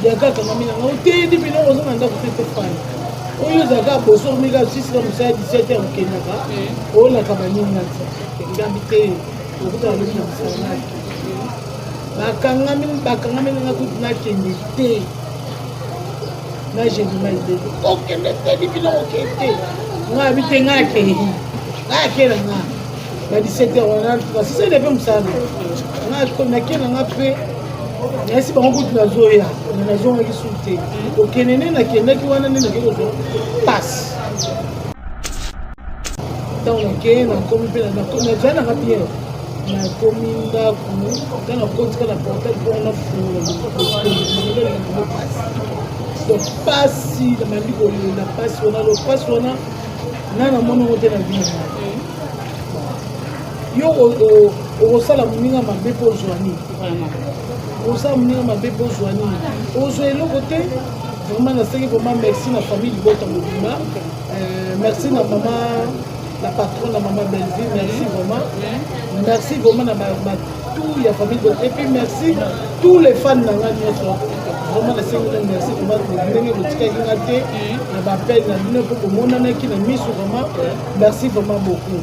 biaka kangamina nga otedi bino ozonga ndako te fani oyo ezalaka boso omika sisika mosala 17 heure okendaka olaka baninga ngambi te okutana lobi na mosala naki bakangami nga kutu nakende te na général idée okende te bino okende te nga abi te nga akei nga akela nga ba 17 heure wana basisele mpe mosala nga nakela nga mpe nayesi bango kutu nazoya nazongaki su te okende nde nakendaki wana nde nakei kozwa pasi ntango nakei nakomi mpe nazali nanga bien nakomi ndako ntango nakotika na portail mpo wana fungola pasi donc pasi namandi kolela pasi wana lo pasi wana nga namoni yango te na vie na yo okosala moninga mabe mpo ozwa nini okosala moninga mabe mpo ozwa nini ozwa eloko te vraiment naseki vraiment merci na famille libota mobima merci na mama la patronne na mama Belleville merci vraiment na tout la famille et puis merci tous les fans na nga nyonso vraiment nasengi merci vraiment ndenge botikaki nga te na bapele na bino mpo komonanaki na miso vraiment merci vraiment beaucoup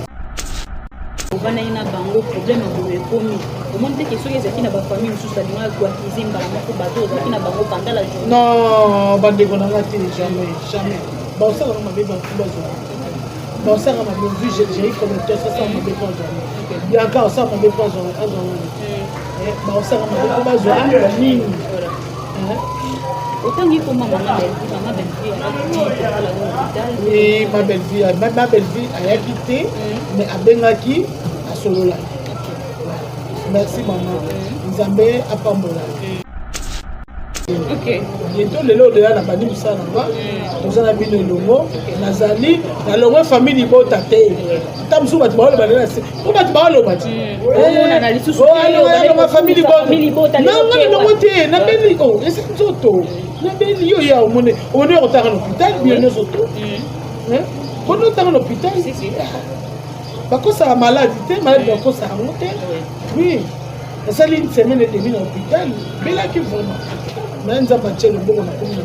bana ina bango problème ngo ekomi comment te que soki ezaki na ba famille mosusu alinga kuakize mbala moko bato ezaki na bango pendant la journée non bandeko na nga te jamais baosala na mabe bazwa baosala na mabe vu j'ai connecté ça ça mabe pas jamais biaka osala mabe pas jamais baosala mabe pas bazwa nini autant que maman oui ma belle-fille a quitté mais a bengaki a solola merci maman nzambe apambola ok bientôt lelo de la bandi musala nga tozana bino longo nazali na longo famille libota te tamsu batu baloba na se ko batu baloba ti on na lisusu na famille libota na nga longo te na beli ko ese nzoto na beli yo ya omone otaka na hôpital bien nzoto kono otaka na hôpital bakosa malade te malade bakosa ngo te oui nasali une semaine et demie na hôpital belaki vraiment mais nzamba tshelo mboko na komi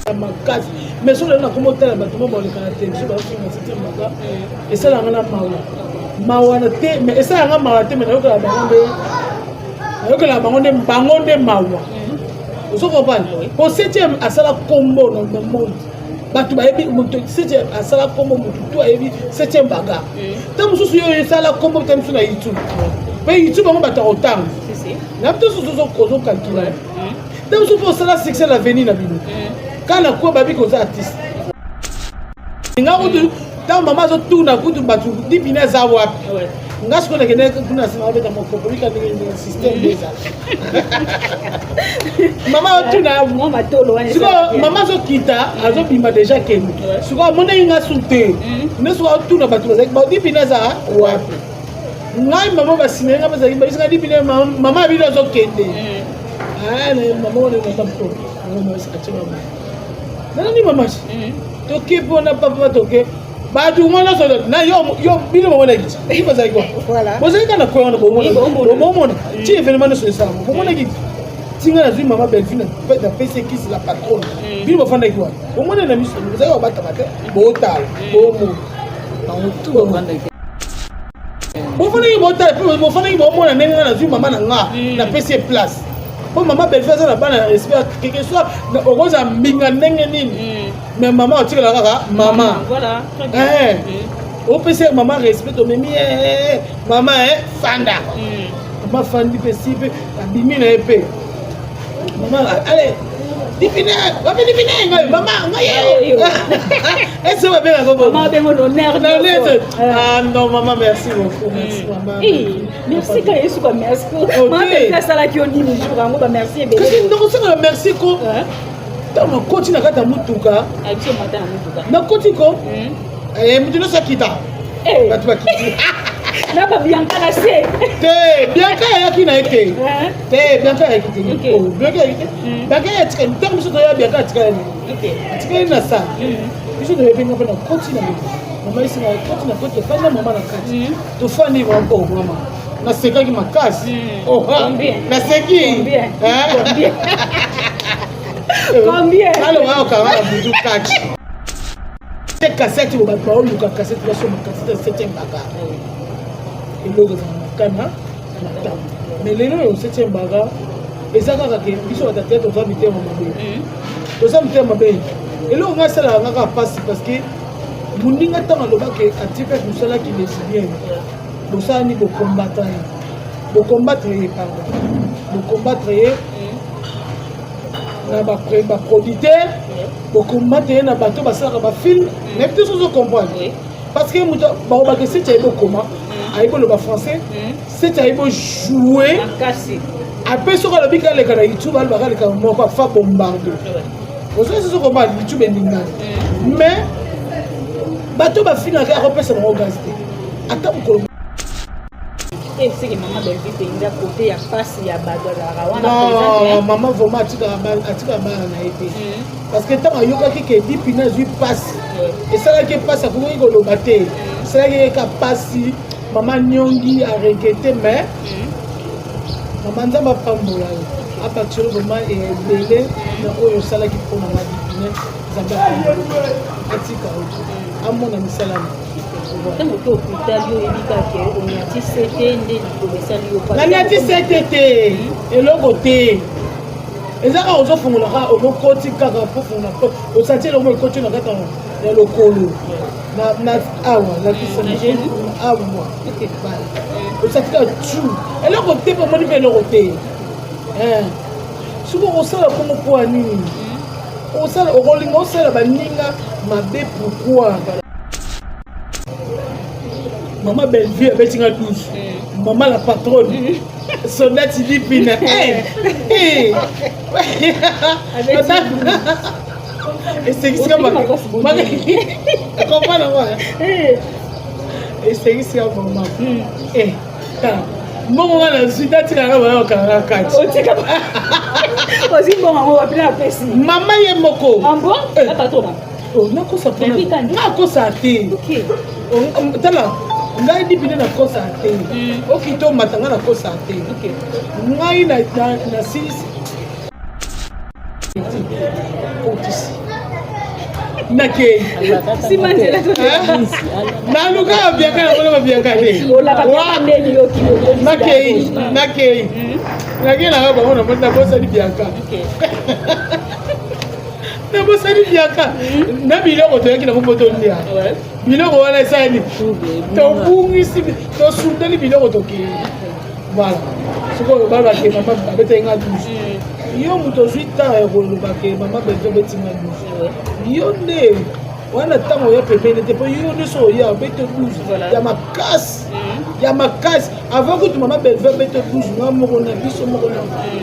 na makasi mais so na komo tala bato mo boleka na télévision ba finga c'était maka et ça la ngana mawa na te mais et ça nga mawa te mais na yoka la bango nde mawa ozo comprendre pour 7e asala combo dans le monde bato bayebi moto 7e asala combo moto to ayebi 7e baga tant mususu yo esala combo tant mususu na YouTube mais YouTube bango bato otang na tout ce qu'on calcule donc il faut ça succès l'avenir na bino quand la quoi babi koza artiste nga utu ta mama zo tuna kutu batu dipina za wapi nga siko na kene kuna sima beta mo komplika ni système déjà mama tuna mama tolo wana siko mama zo kita azo bima déjà kenu siko mona inga sute ne siko tuna batu za dipina za wapi ngai mama basine nga bazali basika dipina mama bino zo kende maman on est pas pro maman c'est acheter maman nani maman toke pona papa toke ba du ngona so na yo bino mona giti ifa za iko voilà bozali kana ko ona bomona ti événement so ça bomona giti tinga na zui maman Belleville na PC qui c'est la patronne bino bafanda iko bomona na miso bozali bata bata botala bomo ba mutu bafanda iko bofana botala bofana bomona nenga na zui maman na nga na PC place. Pour maman Belleville ça na bana respect quelque soit au cause mbinga ndenge nini mais maman otiko la kaka maman voilà au PC maman respect to memi maman fanda maman fandi pesipe abimi na épée maman allez dipine ngai maman ngai est-ce que bien encore maman ben l'honneur ah non maman merci beaucoup merci maman merci quand yesu ba merci maman ben ça la qui on dit le jour ngo ba merci bébé donc ça merci ko dans le continent kata mutuka aïe mata na mutuka na kotiko mutu no sakita batu bakiti na ba Bianca na se te Bianca yaki na ete te Bianca yaki te Bianca yaki Bianca yaki tant que ça Bianca yaki yaki na ça biso de benga na continent maman ici na continent côté pas na maman na kati to fani va encore maman nasekaki makasi naseki alobakokanga na butu kaki te kasete bo bato baoluka kasete basoma kasete ya 7e baga eloko eza makana na ntango mais lelo oyo 7e baga eza kaka ke biso batate toza mitema mabe eloko ngai asalaka nga kaka mpasi parce que mondinga ntango alobaki atikaki mosalaki lesbienne bosalani bokombattre ye pardon bokombattre ye na baproducteur bokombattre ye na bato basalaka bafilme nayebi te sozo comprendre parce que moto bakobaki seti ayebi okoma ayebi oloba français seti ayebi ojouer ape soki alobi kaleka na youtube alobaka aleka moko afa bombarde ozoki sozo comprendre youtube endingani mais bato bafingaka akopesa bango gaz te ata mokolo seke mama Belleville penza kote ya pasi ya bato azalaka wana mama vraiment atikaka bana na ye te parce que ntango ayokaki ke dipina azwi pasi esalaki pasi akokoki koloba te esalaki eka pasi mama nyongi arekete mais mama nzambe apambola yo apactio vraiment ebele na oyo osalaki mpona nga dipine nzambe apambola atika oto amona misalama ntango to hôpital yo oyebi kaka oniati sete nde likolo esali yo naniati sete te eloko te eza kaka ozofungolaka okokoti kaka mpo fungola po osanti eloko ekoti na kaka ya lokolo na awa awa osanti kaka tu eloko te mpo omoni mpe eloko te soki okosala kongo mpo ya nini okolinga osala baninga mabe pourkui Maman Belleville avec une douce. Maman la patronne. Sonnette Lipina. Et c'est ici maman. Comprends moi. Et c'est ici maman. Maman la suite tu la va au Caracas. Maman est moko. Ambo la patronne. Oh, nako sa pona. Nako sa te. OK. Tala ngai dipine na kosa te okito matanga na kosa te ngai na 6 nakei naluka babiaka na kona babiaka te nakei naka bango na moni nabosani biaka nabosani biaka na biloko toyaki na kombo tondia biloko wana esani tobungisi tosundeli biloko tokei voilà sikoyo babake mama abetenga douze yo moto ozwi ntango ya kolobake mama Belleville obetinga douze yo nde wana ntango oya pembeni te mpo yo nde so oya obete douze ya makasi avant kutu mama Belleville obete douze nga moko na biso moko na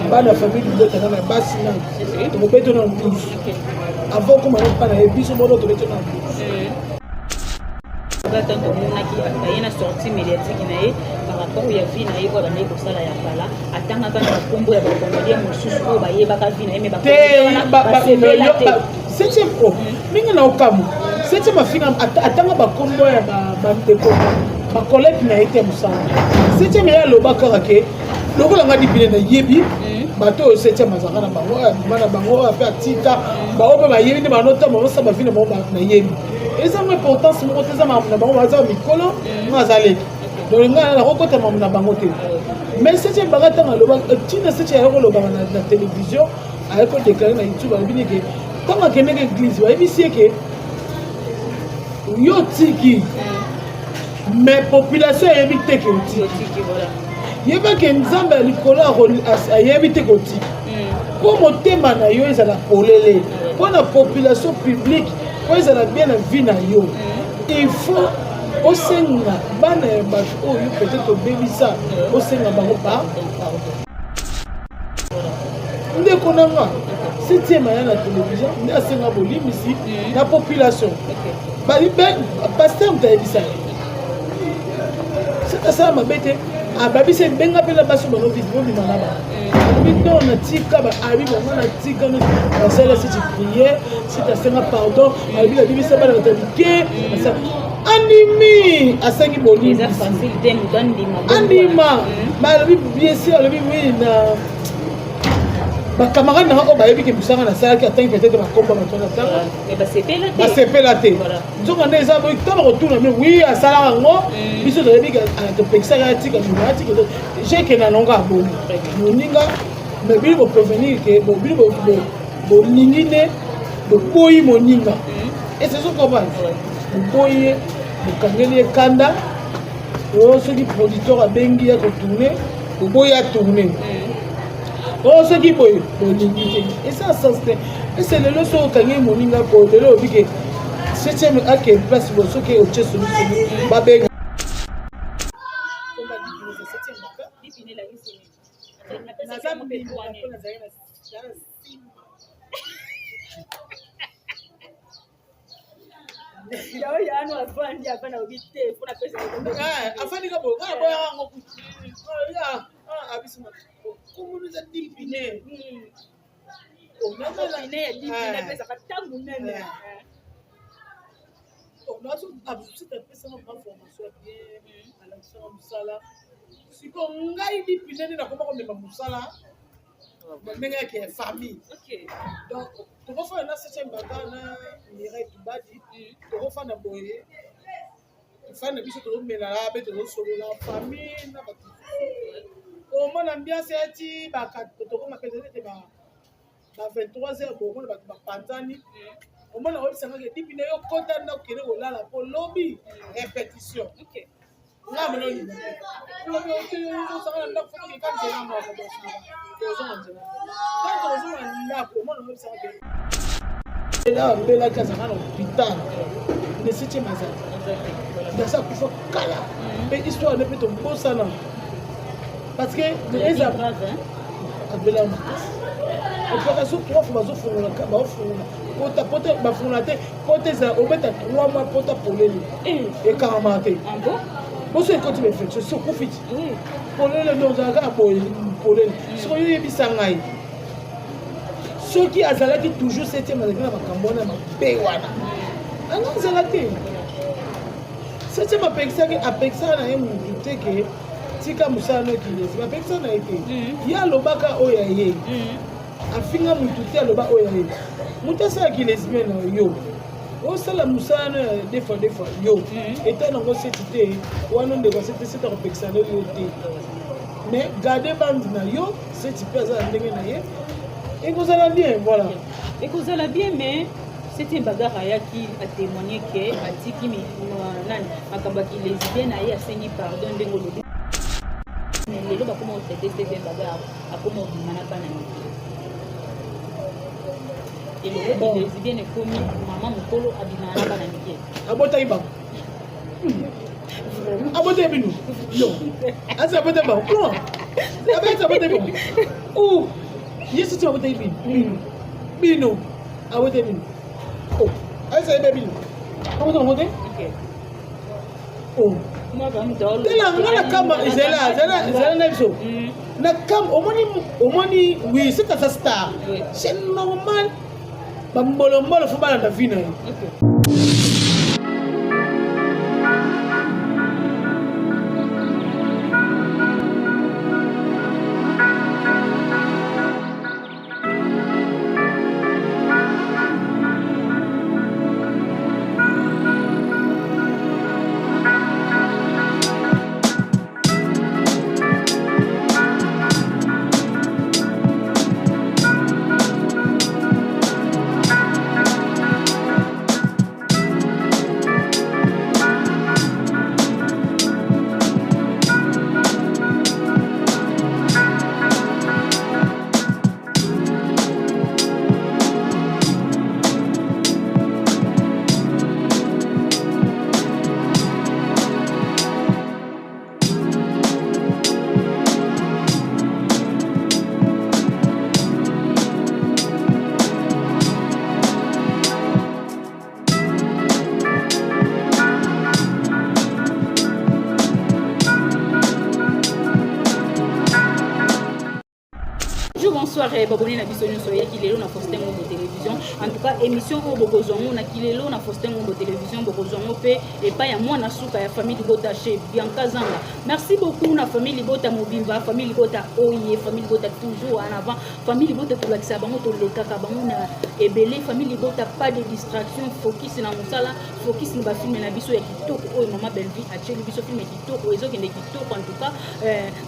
bana famille libotanga na basi na tokobete na douze avant okoma na mpa na ye biso moko tobete na douze ntango omonaki aye na sortie médiatique na ye par rapport ya vie na ye oyo bandeki kosala ya kala atangaka na bakombo ya bakomedia mosusu oyo bayebaka vie na ye me basepela te septième o mingi na okamu septième afinga atanga bakombo ya bandeko bakolete na ye te mosala septième ye aloba kaka ke lokola nga dipine na yebi bato oyo septième azalaka na bango na bango ape atika bao mpe bayebi nde banotamba bosala bavi na bango na yebi eza mo importance moko te eza makambo na bango baza mikolo nga azaleki donc nga nakokota makambo na bango te mais septième banga ntango aloba ntina septième ayaki kolobaka na télévision ayaki kodeklare na youtube alobi neke ntango akendeki église bayebisi eke yo tiki mais population ayebi te ke otiki yebake nzambe ya likolo ayebi te kotiki mpo motema na yo ezala polele mpo na population publique po ezala bien na vie na yo il faut osenga bana ya bato oyo peut-être obebisa osenga bango pardon ndeko nanga septième aya na télévision nde asenga bolimisi na population paster moto ayebisa ye soki asala mabe te ababi se benga pela baso bango vivre bi malaba ababi non na tika ba abi bango na tika no basala si tu prier si tu senga pardon ababi la bibi se ba na tabike ça animi asengi boni les facilité nous donne anima ba ababi bien sûr ababi oui na bacamarade nanga oyo bayebi ke mosanga nasalaki atangi peut-être bakomba bato na ntango basepela te nzonga nde eza boyi to bakotuna me wi asalaka yango biso toyebi topekisaka atika mimo atika jekenda nango aboni moninga me bili boprovenir ke bili bolingi nde boboyi moninga eseso comprendre boboyi ye bokangeli ye kanda oyo soki producteur abengi ya kotourne boboyi atourne oh ce qui peut l'unité et ça sens et c'est le leçon quand il moninga ko de lo bike septième à quelle place vous ce qui est au chest ba benga on va dire que c'est septième d'accord dipiner la liste na ça me pour na Yao ya no afandi afana ubite kuna pesa afandi kabo kana boya ngo ya abisima comment nous a dipiner on a dipiner dipiner pesa katangu nene on a tout abusé de pesa na formation bien à l'action musala siko ngai dipiner na koma ko mema musala ndenge yake famille donc tokofana na septième bagana Mireille Tubadi tokofana boye tofana biso tozomela be tozosolola famille na bato omona ambiance eti tokoma peut-être ba 23h bomona bato bapanzani omona oyebisanga ke dipine yo kota na okende kolala po lobi répétition nga mona oyina lobi osanga na ndako fotoki kanzela moko tozonga nzela tanto ozonga ndako omona oyebisanga ke là mbelaki azanga na hôpital ne septième azali ndasa kufa kala mpe histoire ne mpe tombosana parce que eza abela makasi opération 3 fois bazofungola pota bafungola te pota eza obeta 3 mois pota polele ekamama te boso ekoti bainfection sokufiti polele ndo ozalaka boye polele soko yo yebisa ngai soki azalaki toujours septième azalaki na makambo wana mabe wana anga azala te septième apekisaka na ye mutu te ke tika mosala no kilesi bapekisa na ye te ye alobaka oyo aye afinga mutu te aloba oyo aye mutu asalaki lesbienne na yo osala mosala no des fois yo eta nango seti te wana ndeko seti akopekisa na yo te mais garde bandi na yo seti mpe aza na ndenge na ye ekozala bien voilà ekozala bien mais c'était bagarre ayaki a témoigné que atiki nani makambaki lesbienne aye asengi pardon ndengo lobi lelo bakoma otraité c'était bagarre akoma obimana bana mike elobi lesbienne ekomi mama mokolo abimana na bana mike abotaki bango abotaki bino yo asi abotaki bango non abeti abotaki bango ou ye soti abotaki bino abotaki bino oh asi ayebe bino abotaki bango te oh tela nga na kamba ezala na biso na kamba omoni oui c'est à sa star c'est normal bambolombolo fo balanda vi na ye Bonjour, bonsoir, baboni na biso nyonso ya kilelo na Faustin Ngombo télévision. En tout cas, émission au bokozongo na kilelo na Faustin Ngombo télévision bokozongo pe et pas ya mwana suka ya famille Libota chez Bianca Zanga. Merci beaucoup na famille Libota Mobimba, famille Libota Oye, famille Libota toujours en avant, famille Libota to lakisa bango to lekaka bango na ebele, famille Libota pas de distraction, focus na musala, focus na ba film na biso ya kitoko oyo mama Belvi a tcheli biso film ya kitoko ezo kende kitoko en tout cas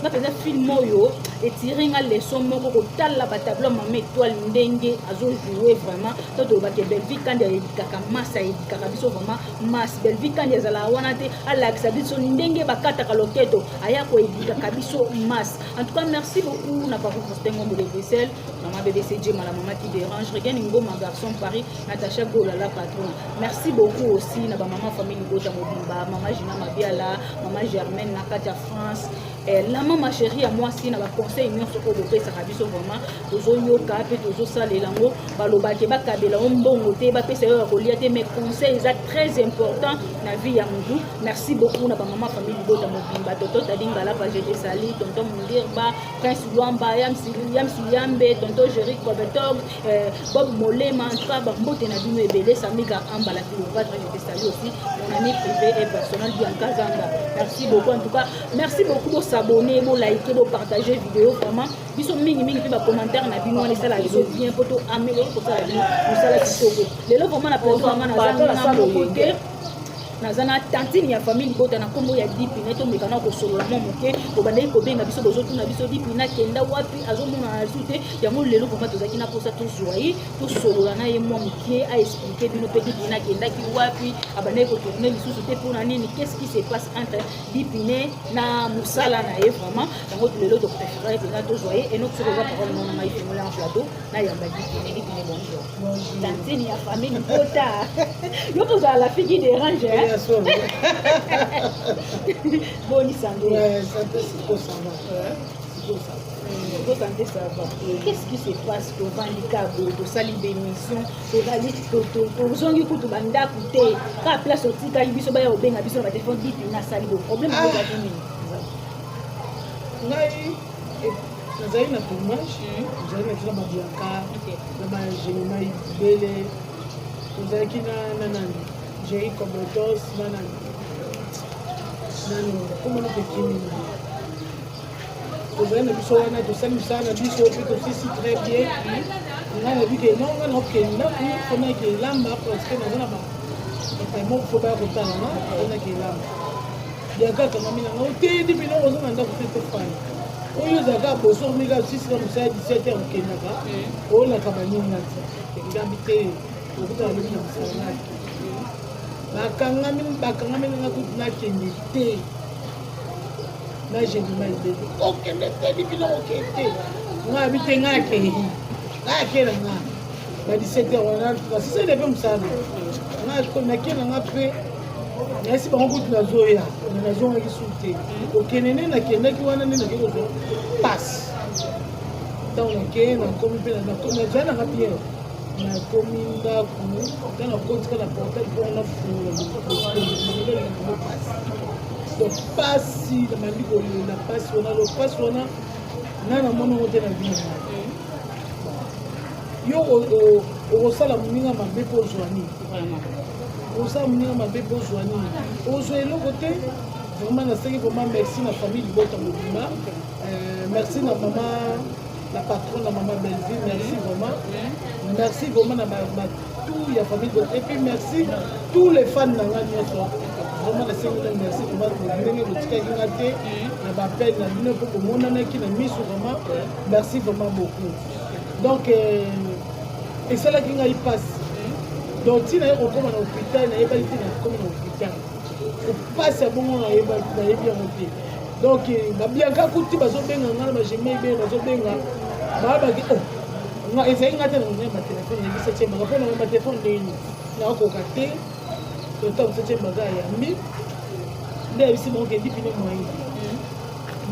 na peza film oyo et tirer nga leçon moko tala batablo mama étoile ndenge azo jouer vraiment toto ba ke Belvi kandi edikaka massa edikaka biso vraiment masse Belvi kandi ezala wana te alakisa biso ndenge bakata loketo aya ko edikaka biso masse. En tout cas merci beaucoup na papa Faustin Ngombo de Bruxelles, maman BBC Djema la maman qui dérange, regagne Ngoma garçon Paris, Natacha Gola la patron. Merci beaucoup aussi na ba maman famille Libota Mobimba, maman Gina Mabiala, maman Germaine Nakatia France, la maman chérie à moi si na ba conseil nyonso ko de ça biso vraiment tozo yoka pe tozo salelango baloba ke bakabela mbongo te ba pesa yo ko liate mes conseils est très important na vie ya mundu. Merci beaucoup na ba maman famille Libota Mobimba, toto tadinga la page de sali, tonton Mundirba, Prince Luamba, Yambe, tonton Jerick Bobetom, Bob Molema, en tout cas Bambote na bino ebele Samika Ambala Kilovat, je te salue aussi mon ami privé et personnel Bianca Zanga. Merci beaucoup en tout cas, merci beaucoup de s'abonner, de liker, de partager vidéo vraiment. Biso mingi pe ba commentaire na bino on sala biso bien poto améliorer pour ça la bino on sala kitoko. Lelo vraiment na personne na zanga na côté nazana tantine ya famille Libota na kombo ya dipine to mekana ko solo la moke ko bandai ko benga biso bozo tuna biso dipina kenda wapi azomona azute ya mo lelo ko matozaki na posa to joie to solo la na ye mo moke a expliquer bino pe dipina kenda ki wapi abandai ko tourner lisusu te pour nani qu'est-ce qui se passe entre dipine na musala na ye vraiment yango lelo to préférer na to joie et notre chose parole non na mai fimola en plateau na yamba dipine bonjour tantine ya famille Libota yo to za la fille qui dérange Bonne santé. Ouais, santé, c'est quoi ça va? C'est quoi ça? Bonne santé, ça va. Qu'est-ce qui se passe au handicap, au sali d'émission, au rallye, au zongi kutu banda kute, ka place au tika ibiso ba ya obenga biso ba téléphone dit na sali le problème est là nini? Ngai nazali na tournage, nazali na ba Bianca, na ba Gemma Ibele, nazali na nani? J'ai comme dos, non, comment on peut dire? Vous avez vu ça, on a tout ça, nous sommes habitués aussi très bien. On a vu que non, on a que là, on a que l'âme parce que nous avons pas. Moi, faut pas retourner là, on a que l'âme. Il y a quand même un autre depuis nous on a fait tout faire. On y a gars pour sortir les gars si c'est comme ça 17h au Kenya. On a cabane là. Il a habité au bout de la ligne. bakangami nga kuti nakende te na Gemma Ibele okende te bibilo okende nga bite nga akela nga ba 17h wana parce que c'est le msana nga ko nakela nga pe nasi bango kuti nazoya nazonga kisute okende ne nakendaki wana ne nakozo passe donc ke na komi pe na komi jana ka bien na komi ndako na kotika na portail mpona fungula donc pasi na mandi kolela pasi wana lo pasi wana nana monango te na bino yo okosala moninga mabe mpo ozwa nini okosala moninga mabe mpo ozwa nini ozwa eloko te vraiment nasengi vraiment merci na famille Libota Mobimba merci na mama la patronne de maman Belvi, merci vraiment. Merci vraiment à toute la famille. Et puis merci tous les fans de la radio. Vraiment, merci vraiment. Merci vraiment beaucoup. Donc, et c'est là qu'il y passe. Donc, si on est au hôpital, on est comme un hôpital. On passe à bon moment, on est bien monté. Donc, Bianca Kouti bazobenga ngana ba Gemma Ibele bazobenga ba ki nga ezali ngata na ba téléphone ya 17e ba pona ba téléphone de ni na ko kate to ta 17e ba ya mi nde bisi mo ke dipine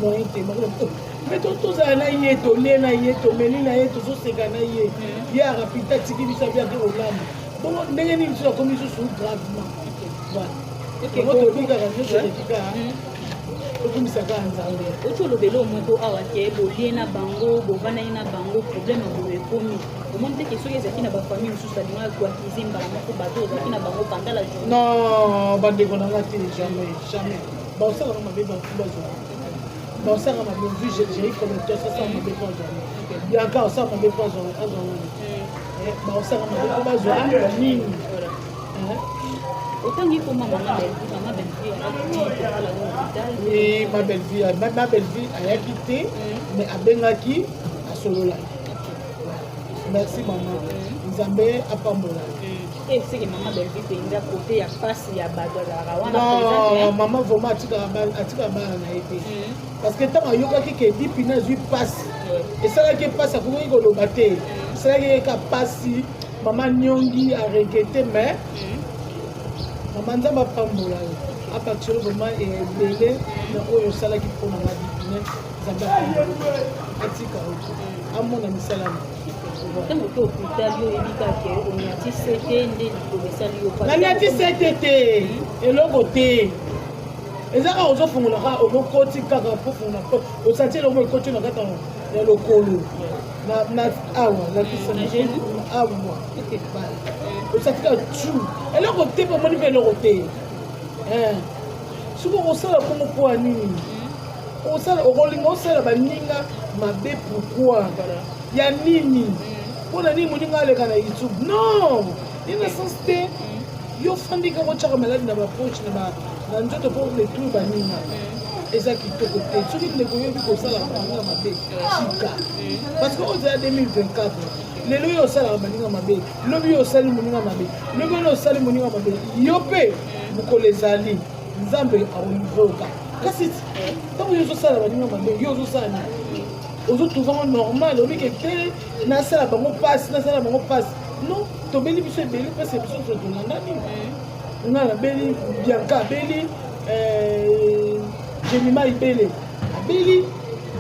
mo inte ba ko mais to za na yeto le na yeto meli na yeto so seka na ye ya rapita tiki bisa bia ke olama bon ndenge ni so comme so gravement voilà OK ko to biga radio so tika okumisaka nzambe oti olobela omoko awa ke bolie na bango bovandai na bango problème yango ekomi omoni teke soki ezalaki na bafamille mosusu alingaka koakize mbala moko bato ozalaki na bango pendant la journée non bandeko nanga te jamais baosalaka mabe bato bazwa baosalaka mabe vu géri connecteur sasala mabe po azwa bianca osala mabe po azwa baosalaka mabe po bazwa nini otangi ko mama belle-vie ayaki te mais abengaki asolola merci mama nzambe apambola seke mama belle-vie mpenza kote ya pasi ya bato azalaka wana mama vraimen atikaka bana na ye te parce que ntango ayokaki ke dipina azwi pasi esalaki pasi akokoki koloba te esalaki eka pasi mama nyongi aregete mais mama nzambe apambola yo apacture vraimen ebele na oyo osalaki mpona nga dipine nzambe apambola atika oto amona misalama ntango to hôpital yo oyebi kake oniati sete nde likolo esali yo naniati sete te eloko te eza kaka ozofungolaka okokoti kaka mpo fungola mpo osati eloko ekoti na kata ya lokolo awa awa osati kaka tu eloko te mpo omoni mpe eloko te soki okosala mpongo mpo ya nini okolinga osala baninga mabe pourkui ya nini mpona nini moninga aleka na youtube non innocence te yo fandi kaka otyaka maladi na bapoche na nzoto mpo letru baninga eza kitoko te soki ndeko oyebi kosalaka baninga mabe tika parce que ozala 2024 lelo oyo osalaka baninga mabe lobi oyo osali moninga mabe lobi oyo osali moninga mabe yo mpe mokolo ezali nzambe aolivoka kasi ntango yo ozosala baninga mabe yo ozosala nini ozotrouvanga normal obike te nasala bango mpasi non tobeli biso ebele mpasi biso totolandani nga nabeli bianca abeli jemima ibele abeli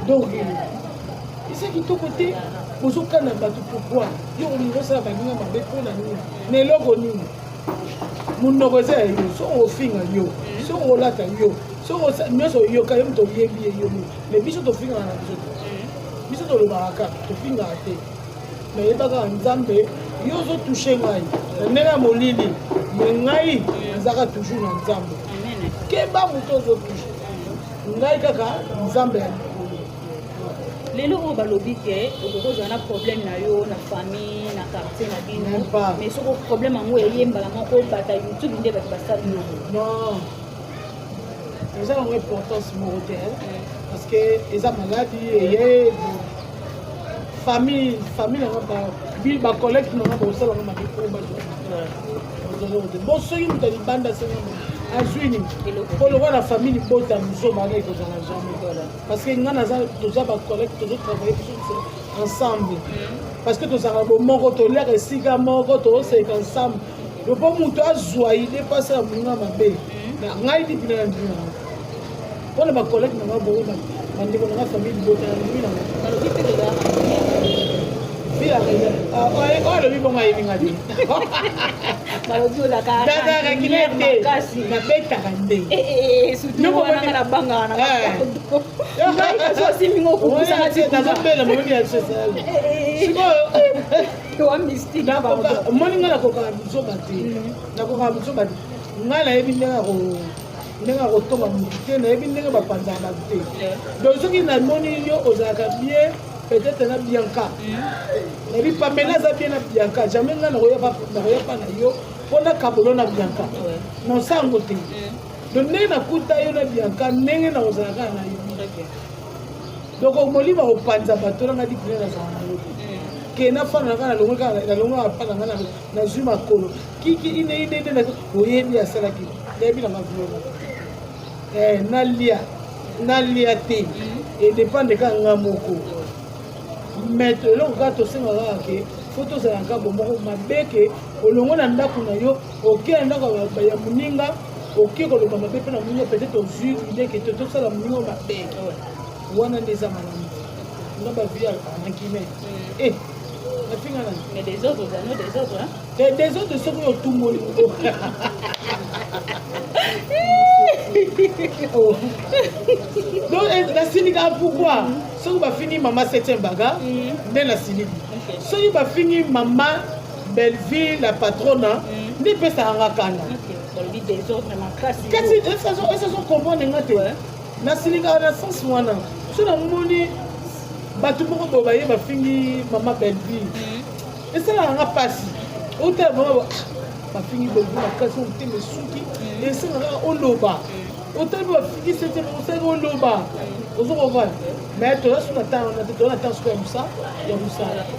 donc eza kitoko te ozokana bato pourkui yo olingi osala baninga mabe mpona nini na eloko nini monoko eza ya yo soko ofinga yo soko olata yo soko nyonso oyoka yo moto oyebi ye yo mais biso tofingaka na biso tolobaka kaka tofingaka te mais yebaka nzambe yo ozotouche ngai na ndenge ya molili me ngai nazalaka toujours na nzambe keba moto ozotouche ngai kaka nzambe ya likolo lelo oyo balobi ke okokozala na problème na yo na famille na quartier na bino mais soko problème yango eyembala moko bata youtube nde bato basali yo non eza yango importance moko te parce que eza maladi eye famille nanga bacollecte nanga baosalanga mabe po bon soki moto alibanda senga azwi nini mpo lokwa na famille libota miso bangai kozala jamais parce que nga toza bacollecte tozotravaille biso ensemble parce que tozalaka bomoko toliaka esika moko tozoseka ensemble yo mpo moto azwa ide mpasi ya moninga mabe ngai lipina na ndimi nanga mpona bacollecte nanga bongo bandeko nanga famille libota na ndimi nanga balobi mpe tozalaka oyo alobi bongo ayebinga te balobi olakaka kine te nabetaka nde nazobela moyebi ya sosale moninga nakokaka bizoba te ngai nayebi ndenge akotonga motu te nayebi ndenge bapanzaka bato te donc soki namoni yo ozalaka bien peut-être na bianca nayebi pamela aza bien na bianca jamais ngai nakoya pa na yo mpona kabolo na bianca nosango te donc ndenge nakuta yo na bianca ndenge nakozalaka na yo donc molimo akopanza bato nanga dipine nazala na yo ke nafana nanga nalongaka pa nanga nazwi makolo kiki ine oyebi asalaki nayebi nanga vlona nalia te edépende kaka nga moko mais eloko kaka tosengaka kaka ke fo tozalaka bomoko mabe ke olongo na ndako na yo oke na ndako ya moninga oke koloba mabe mpe na moninga peut-être ozwi ide ke tosala moninga mabe wana nde eza malamu nga bavi anankime nafinga nani mais des autres soki otumboli Donc la Siliga pourquoi? Si on va finir maman 7e bagarre, dans la Siliga. Si on va finir maman Belleville la patronne, ne peut ça en rakana. Des autres ma classe. Qu'est-ce que comprendre ngate? La Siliga na sens wana. So na moni batu moko bobaye ba finir maman Belleville. Et ça là on passe. Au terme ba finir Belleville la classe on te me souki et ça on loba. Autant de filles, c'était pour ça qu'on l'a bas. Mais tu as sur la table, on attend ce comme ça.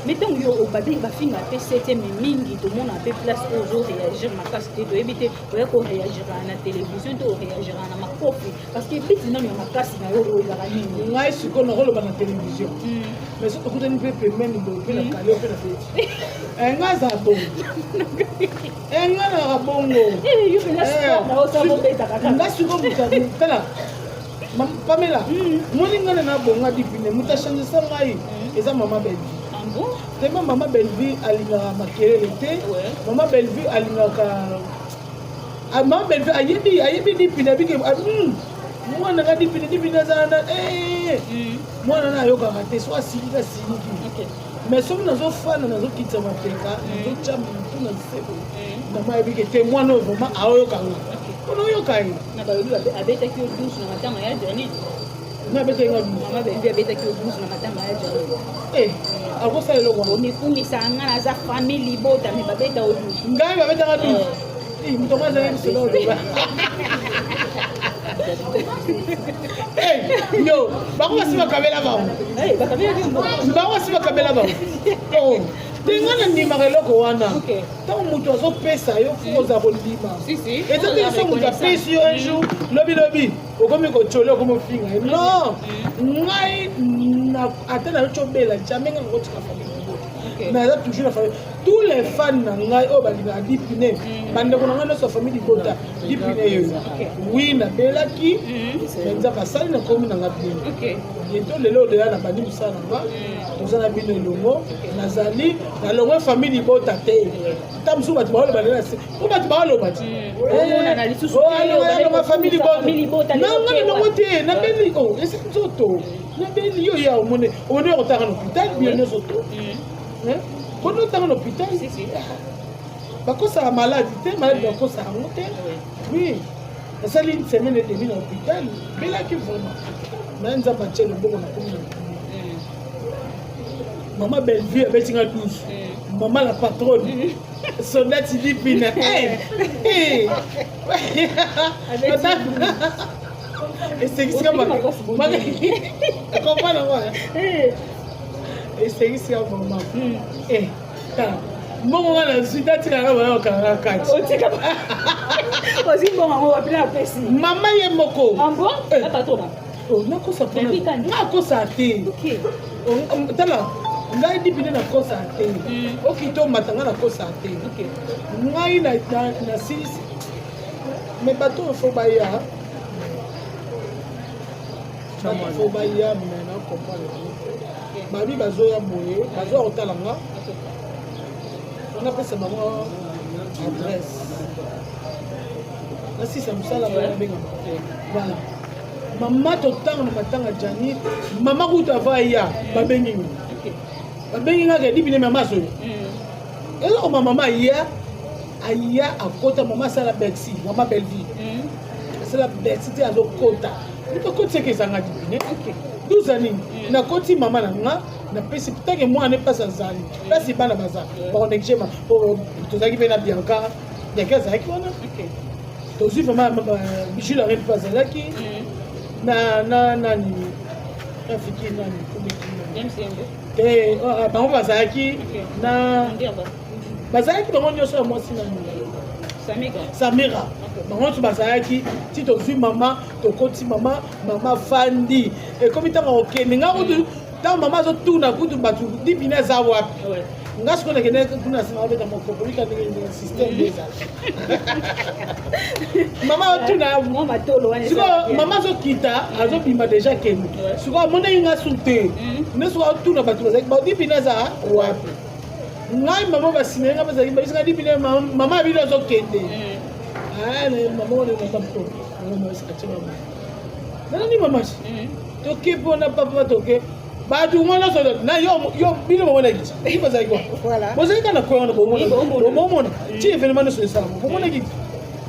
Mais tant que au babi va finir à faire 7e mingi, tout le monde a fait place aux autres réagir ma casse de éviter qu'on réagira à la télévision, on réagira à ma copie. Parce que petit non, il y a ma casse dans l'eau, il y a la ligne. Moi, ce qu'on a rôle dans la télévision. Mais ce que vous avez fait, même le fait la calée, fait la fête. Un gaz à bon. Un gaz à bon. Et il fait la sport, on va Tala, Pamela, moninga na bonga dipine, muta changer ça ngai. Eza maman Belleville. Ah bon? Tellement maman Belleville alinga makelele te. Maman Belleville alinga ka. Ah maman Belleville ayebi dipine bike. Moi na dipine zana moi na yoka te soit silika siliki. Mais somme nazo fan nazo kitsa mapeka, nazo chamba tout na sebo. Na mai bike te moi no vraiment ayoka. On a eu quand même. Na ba yulu abeta ki odus na matama ya jani. Na beta nga bi. Mama be abeta ki odus na matama ya jani. Ako sa ilo kwa. Oni kumi sanga na za family bota me babeta odus. Ngai babeta nga bi. Mtoma za ngi selo do ba. Yo, ba ko siba kabela ba. Ba kabela ki mbo. Ba ko siba kabela ba. Oh. Tengana ndima keloko wana. Tant mutu azopesa yo fukoza kolima. Si. Et tant que so mutu apesi yo un jour, lobi. Okomi ko chole okomi finga. Non. Ngai na atena yo chobela jamais nga ko tika famille. Mais là toujours la famille. Tous les fans na ngai o balinga dipine. Bande ko nanga no sa famille dikota. Dipine yo. Oui na belaki. Benza basali na komi na ngapine. Et tout le lot de la bandi musana ba. Musana bino longo. Nazali na longo famille bota te. Tamsu batu ba balela se. Ko batu ba lo batu. Na lisusu. Oh, famille bota. Non, non, te na beli ko. Ese nzoto. Na beli yo ya omone. Omone ko tanga l'hôpital bien nzoto. Quand on est à l'hôpital, c'est maladie, malade ça oui. Ça une semaine et demie à l'hôpital, mais là qui vraiment. Mais on a battu le bon maman Belleville avec une 12. Maman la patronne. Sonnette dit pina. Et c'est ce que maman. Comprends moi. Et c'est ici à maman. Mon on suite à la voix au caractère. Aussi bon, on va appeler la pessi. Maman y est moko. En bon? La patronne. Oh, n'a quoi ça pour nous? N'a quoi ça t'es? Ok. Tala. Ngai dipine na kosa te. Okito matanga na kosa te. Ok. Ngai na six. Mais bateau faut baya. Faut baya mais na comprendre. Babi bazoya moye, bazoya otalanga. On appelle ça maman adresse. Là si ça me sala ba benga. Voilà. Maman totanga na matanga jani, maman kuta vaya ba bengi. Ba bengi nga di bine maman so. Elo maman ya aya akota maman sala Bexi, maman Belleville. C'est la Bexi à l'okota. Il faut que c'est ça nga di bine. OK. 12 années na koti maman na nga na pesi peut-être que moi n'est pas ça zali là c'est pas la baza bon nexema pour tout ça qui vient à Bianca ça qui on OK to suivre maman Michel la reine pas là qui na ni afiki na ni et ba on va ça qui na baza qui bango nyoso moi si na Samira bango tu baza qui ti to suivre maman to koti maman fandi et comme il OK nga ko tant maman zo tourna kutu batu dipina za wapi nga siko na kene kuna sima beta moko polika ni système déjà maman tourna mama tolo wana siko maman zo kita azo bima déjà kene siko mona nga sunte ne siko tourna batu za dipina za wapi ngai maman basine nga bazali ba dipina maman bino zo kende maman ne na tapto mama atie mama nani mama toke mpona papa toke bato ngwana so na yo bino mona kiti ki bazali kwa voilà bozali kana kwa na bomona ti événement so ça bomona kiti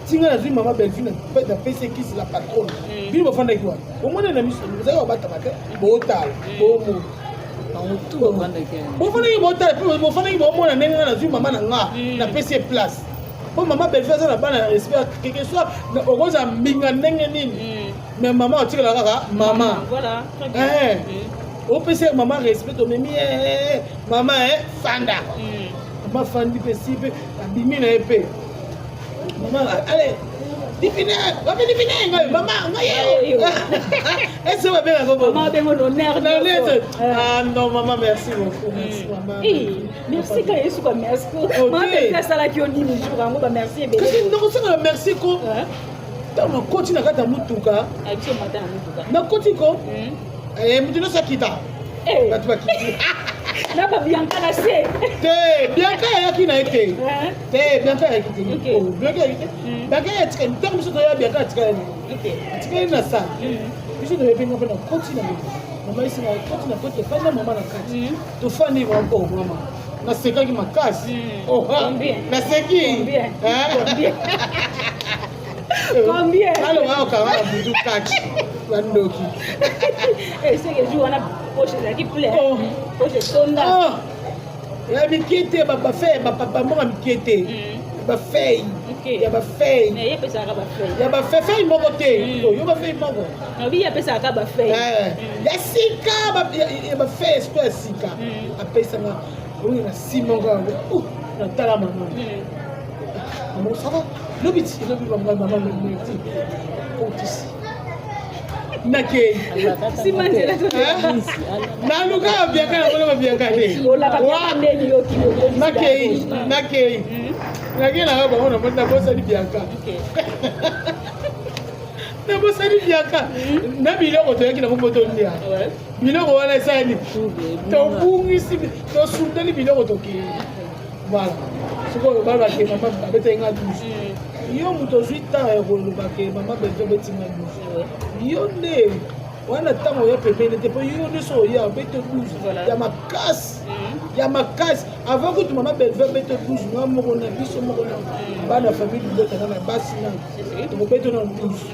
tinga na zwi mama Belvine na pese kisi la patronne bino bafanda kwa bomona na miso bozali bata bata botala bomo bofanda botala bofanda bomona ndenge na zwi mama na nga na pese place po mama Belvine za na bana respect quelque soit okoza mbinga ndenge nini mais maman otikala kaka mama voilà au PC maman respecte memi maman fanda maman fandi pesipe abimi na épée maman allez dipine maman ngaye est-ce que bébé maman bengo l'honneur ah non maman merci beaucoup merci maman merci quand yesu quoi merci maman fait ça là qui on dit le jour ngo ba merci bébé non ça merci ko tama koti na kata mutuka abiso mata na mutuka na koti ko mutu no sakita batu bakiti na ba Bianca na se te Bianca yaki na ete te Bianca yaki te oh Bianca yaki Bianca yatika ntango biso to ya Bianca yatika ni atika na sa biso to yepenga pe na koti na mama isi na koti na koti fanya mama na kati to fani wa ko mama na sekaki makasi oh na seki combien alors on va avoir beaucoup de catch wandoki c'est que jour on a poche là qui plaît poche sonda ya mikete baba fait papa mama mikete ba fait ya ba fait mais il peut ça ba fait ya ba fait moko te yo ba fait moko no bi ya pesa ka ba fait ya sika ya ba fait espèce sika apesa na oui na simonga na tala mama maman ça va l'obiti maman l'obiti otisi nakei si manjela to na luka Bianca na bona Bianca ne wa ndeni yo kilo nakei nakei na ba bona bona bosa di Bianca na bosa di Bianca na biloko to yaki na moto ndia biloko wana sani to bungisi to sundali biloko to ki voilà siko ba ke mama beta nga douche yo muto zwita ya koloba ke mama beta betinga douche yo ne wana tango ya pepe ne te po yo ne so ya beta douche ya makas avant que mama beta douche nga moko na biso moko na bana famille beta na basi na to beta na douche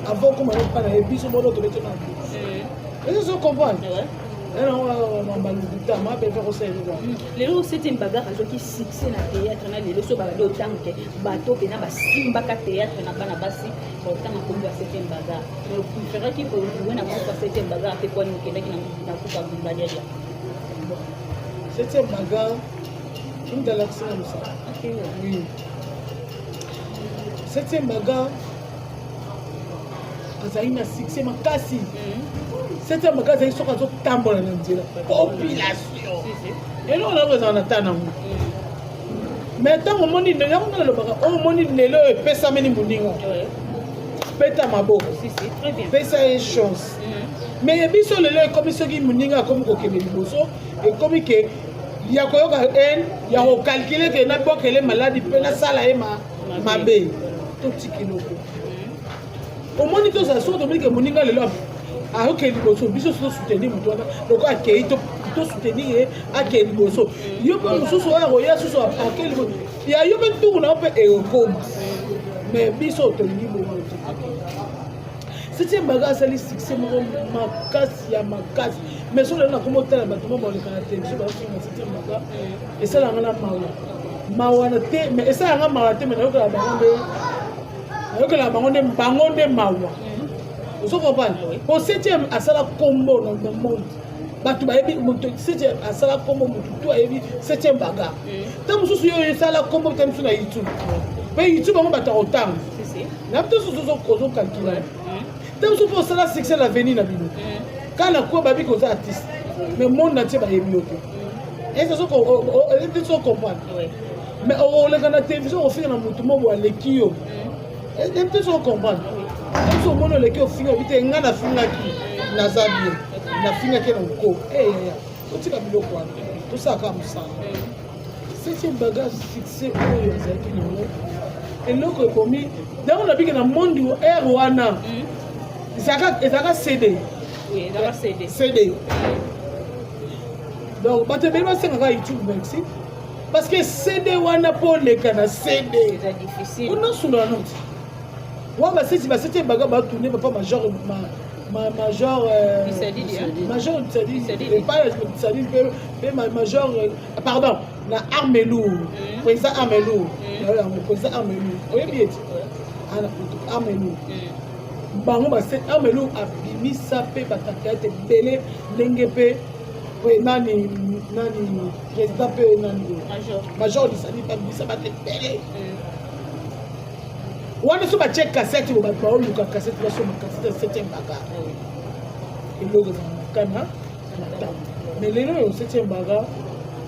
avant que mama pa na biso moko to beta na douche est-ce que vous comprenez lelo c'était une bagarre qui succès na théâtre na lelo so balade autant que bateau pe na basimba ka théâtre na bana basi autant na komba c'était une bagarre mais préférer qui pour jouer na komba c'était une bagarre te quoi ni kenda na kuka bumbalia ya c'était une bagarre une de l'action ça oui c'était une bagarre azali na succès makasi c'était magasin soka zo tambola na nzela population elo na ko zana tana mu mais tango moni ndenge ngona lo baka o moni lelo epesa meni muninga peta maboko très bien pesa une chance mais biso lelo ekomi soki muninga komi kokende liboso ekomi ke ya koyoka ya ko calculer ke na bokele maladi pe na sala ye mabe to tikiloko au moins que ça soit que moninga lelo a ok liboso biso so soutenir mutu wana donc akei to soutenir akei liboso yo pe mususu ya roya susu akei liboso ya yo pe tout na pe ekoma mais biso to libo c'était bagarre ça les succès mo makasi mais so na komo tala bato mo le kana te so ba finga c'était bagarre et ça la ngana mawa na te mais ça nga mawa te mais na ko la bango nde mawa vous comprenez au 7e asala combo dans le monde batu ba yebi moto 7e asala combo moto to yebi 7e bagarre tant mususu yo sala combo tant mususu na YouTube mais YouTube bango bata autant na to so kozo calculer tant mususu pour sala succès l'avenir na bino kana ko babi ko za artiste mais monde na tie ba yebi yote et ça so comprendre mais on le kana télévision on fait na moto mo wa lekio et même tout ça comprendre même si au monde le qui au final vite ngana fingaki na zabie na fingaki na ko ya otika biloko wana tout ça comme ça c'est une bagarre fixée au yazaki nango eloko ekomi donc on a vu que dans monde du R wana ezaka CD oui ezaka CD donc bato ebele basengaka YouTube merci parce que CD wana mpo leka na CD c'est difficile on a sula noti wa baseti baga batourne papa major major major major pardon na Armelou président Armelou président Armelou oyebi eti Armelou bango baset Armelou abimisa pe bataka ete bele ndenge pe nani président pe nani major disali abimisa bate bele wana so bacheck cassette bo bato baoluka cassette baso cassette 7e baga eloko kana mais lelo yo 7e baga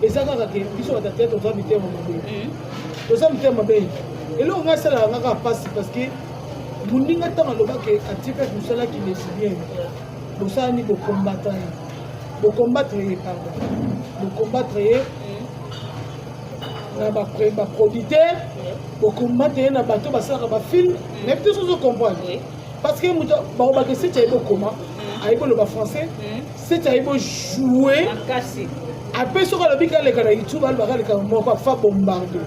ezaka kaka biso batata toza mitema mabe toza mitema mabe eloko ngasala ngaka pasi parce que muninga tanga lobake atika kusalaki lesbien bosani bo combattre pardon bo combattre na ba producteur bo combattre na bato basala ba film mais tout ça se comprendre parce que muto ba ba que c'est aibo comment aibo le français c'est aibo jouer après ce qu'on a vu quand les gars YouTube al baga les gars mo pas fa bombarder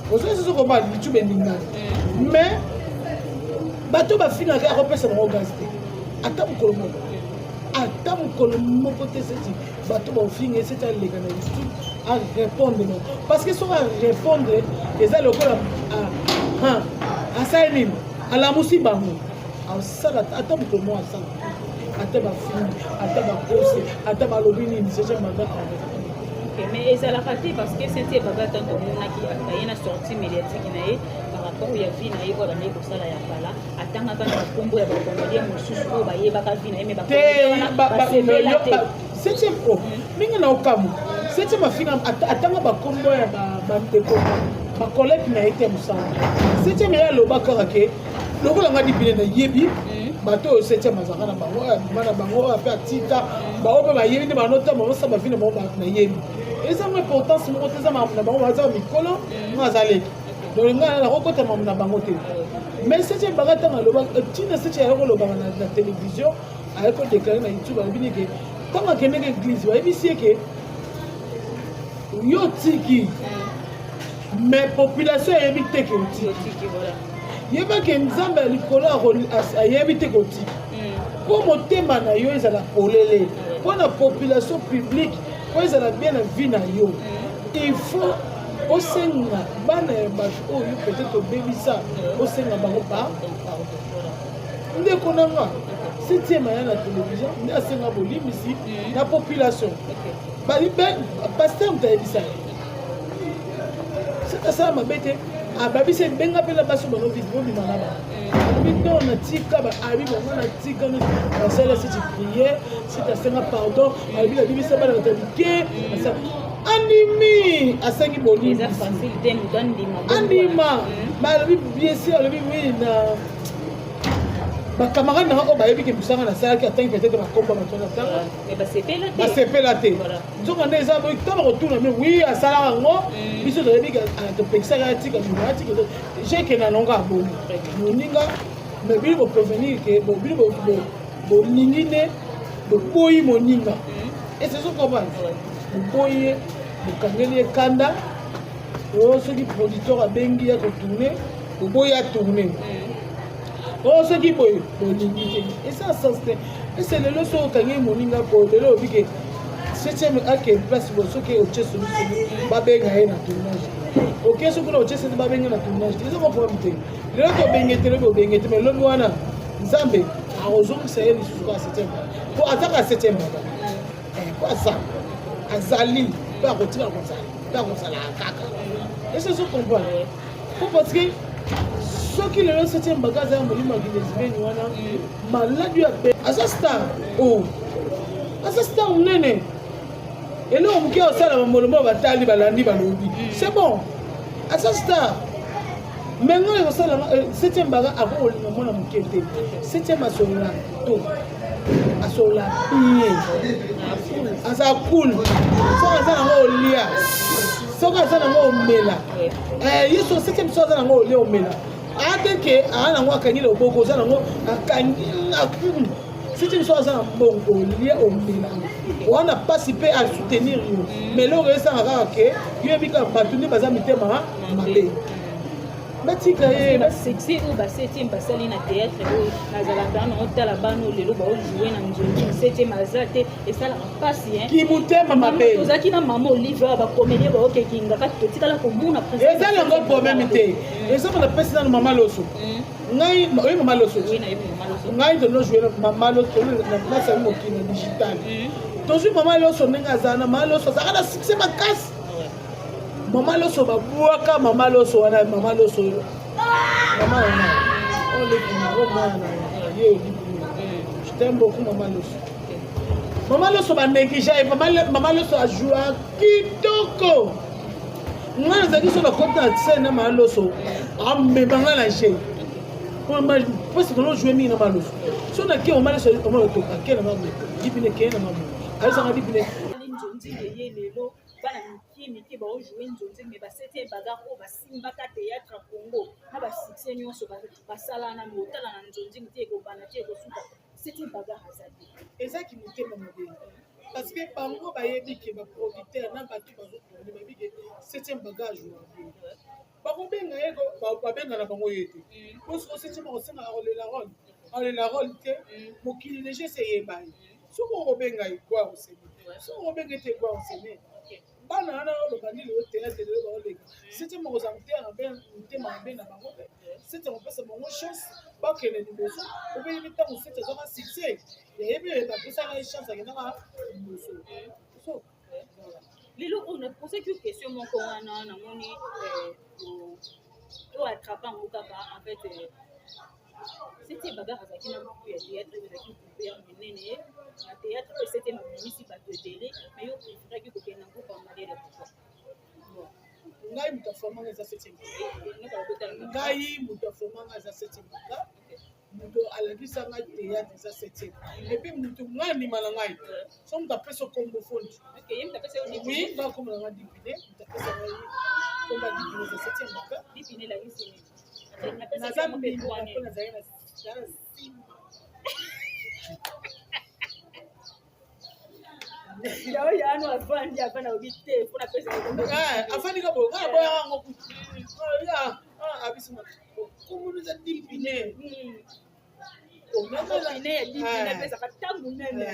vous savez ce qu'on va YouTube ndinga mais bato ba fina ka repesa mo gasté ata mokolo côté c'est bato ba finga c'est les gars YouTube à répondre non parce que si on va répondre les a le à ça à la musiba à ça ata mokolo à ça ata ba finga ata ba pose ata ba lobini ni c'est jamais d'accord. OK mais ezalaka te parce que c'était baba tant que monaki ayena sortie médiatique nae par rapport ya vie nae ko la neko sala ya kala atanga kana kombo ya bakongolia mususu ko baye baka vie nae me bakongolia septième pro mingi na okamu septième afina atanga bakombo ya bandeko ba collègue na été musala septième ya lobaka ke lokola ngadi pile na yebi bato septième azaka na bango mana bango ape atika ba ope ba yebi ba nota mo sa ba vina mo ba na yebi eza mo importance mo teza ma na bango ba za mikolo ngazale donc ngana na kokota mo na bango te mais septième bagata na loba tina septième ya ko loba na télévision ayeko déclarer na YouTube ba bini ke kama keneke église ba ebisi ke yo tiki mais population yebi te ke tiki voilà yeba ke nzambe likolo ayebi te koti po motema na yo ezala polele po na population publique po ezala bien na vie na yo il faut osenga bana ya bato oyo peut-être obebisa osenga bango pardon ndeko nanga septième ya na télévision nde asenga bolimbisi na population pasteur mutayebisa c'est ça mabe te ababise benga pela baso bano vivre bimana ba bito na tika ba abi bonga na tika na sala si prière si ta senga pardon abi la bibisa ba na tabike ça animi asengi boni les facilité nous donne anima ba bi bien sûr le bi na ba camarade na ko ba yebi ke busanga na sala ki atangi peut-être ba komba ba tona tanga et ba sepela te nzoka nde eza boy tama kotuna mais oui asala ngo biso to yebi ke to pekisa ya tika jumati ke je ke na nonga boni moninga mais bili ko prévenir ke bo bili bo ningine bo boyi moninga et c'est ce qu'on va bo boyi bo kangeli kanda o soki producteur abengi ya ko tourner bo boyi a tourner. Oh, ce qui peut et ça, et c'est le leçon quand il y a mon inga pour le lobby que septième acte place pour ceux qui ont tué celui qui va bien gagner dans le tournage. Ok, ceux qui ont tué celui qui va bien gagner dans le tournage. Ils ont profité. Le lobby bien gagné, le lobby bien gagné, mais le lobby wana Zambé a raison que c'est elle qui se passe septième. Pour attaquer à septième, quoi ça? Azali, pas retirer comme ça, pas comme ça la caca. Et c'est ce qu'on voit. Parce que ceux qui le 7e bagage à Molima Guinness wana malade ya pe asasta oh asasta unene et là on mkia osala mamolomo batali balandi balobi c'est bon asasta mengo le osala 7e bagage ako olinga mona mukete 7e asola to asola bien asa cool so asa ngo olia so soki aza nango omela ye so 7e so aza nango olie omela ateke aa nango akangi loboko oza nango akangi 7e so aza na mbongo olie omela wana mpasi mpe asoutenir yo mais eloko esanga kaka ke yoyebi kaka bato nde baza mitema mabe batika ye basexi oyo ba7e basali na théâtre oyo nazalaka na otala bana lelo baojoue na nzongi 7e aza te esalaka mpasi kimutema mabe tozalaki na mama olive oyo bacomédie baokekinga kati totikala komona eza yango problème te exemple napesi nano mama loso ngai oyebi mama loso ngai tono joue mama loso nasali mokili na digital tozwi mama loso ndenge azala na mama loso azalaka na succès makasi mama loso babwaka mama loso wana mama loso oyo mama wana olekina omwana ye olibino je t'aime beaucoup mama loso mama loso banégligea ye mama loso ajoua kitoko ngai nazalaki so bakota na scène na mama loso amemanga na jeu posi tono joue mingi na mama loso so nake mama loso omona toka ke na mama libine ke na mama alisanga libine ye lelo bana miki baojoue nzonzi me ba7e bagarre oyo basimbaka théâtre congo na basuccès nyonso basala na motala na nzonzi te ekobana te ekosuka 7e bagarre aza te ezaki motema mabe parce que bango bayebi ke baproducteur na bato bazotourne bayebi ke 7e bagarre joue bakobenga ye babenga na bango ye te posiko 7e bakosengaka kolela role te mokili leger se yeba ye soki okobenga egwa oseme soki okobenga ete egwa oseme bana wana oyo babandi lelo théâtre lelo baoleka 7e bakozala motema mabe na bango te 7e kopesa bango chance bakende liboso obeyebi ntango 7 azwaka succès yayebi bapesaka ye chance akendaka liboso lelo oyo naposaki question moko wana namoni oyo atrape yango kaka en fait 7e bagarre azalaki na buku ya théâtre ezalaki buku ya monene na théâtre oyo 7e amemisi bato etele mais yo préféraki kokende na groupe amalele pourquoi ngai moto aformanga eza 7e ngai moto aformanga eza 7e bagarre moto alakisanga théâtre eza 7e epuis moto ngai andima na ngai so moto apesa kombo fondi oui ngai kombo na ngai dipine moto apesa ngai kombo ya dipine eza 7e bagarre dipine elakisi naza mbimba mpo nazali na nsima yawe yano avandi avana obi te mpona pesa afandi ka boyo ngai boya yango abisima komunu eza dipine dipine ya dipine apesaka ntango nene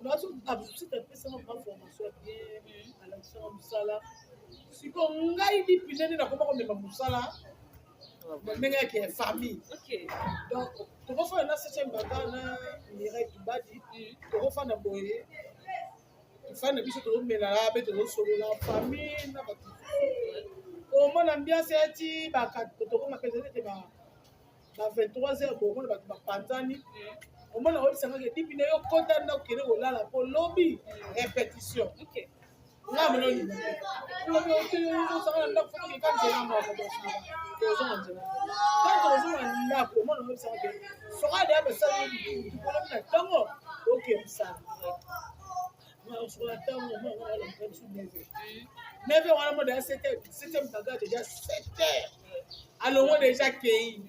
nazoabusita apesanga ma formation ya bien alakisanga mosala siko ngai dipine nde nakoma komema mosala ndenge yake ya famille donc tokofanda na 7e bagarre na Mireille Tubadi tokofanda boye tofanda biso tozomelala mpe tozosolola famille na bato omona ambiance yati tokoma pesa ete ba 23h bomona bato bapanzani omona oyebisangaka dipine yo kota nda okende kolala mpo lobi répétition nga mona oyina osanga na ndako fotoki kanzela moko tozonga nzela tanto ozonga ndako omona oyebisangaka sokade ya basali dipolomi na ntango oke mosala sokola ntango omaaalasu 9h wana mo deja 7e bagarre deja 7h alongo deja kei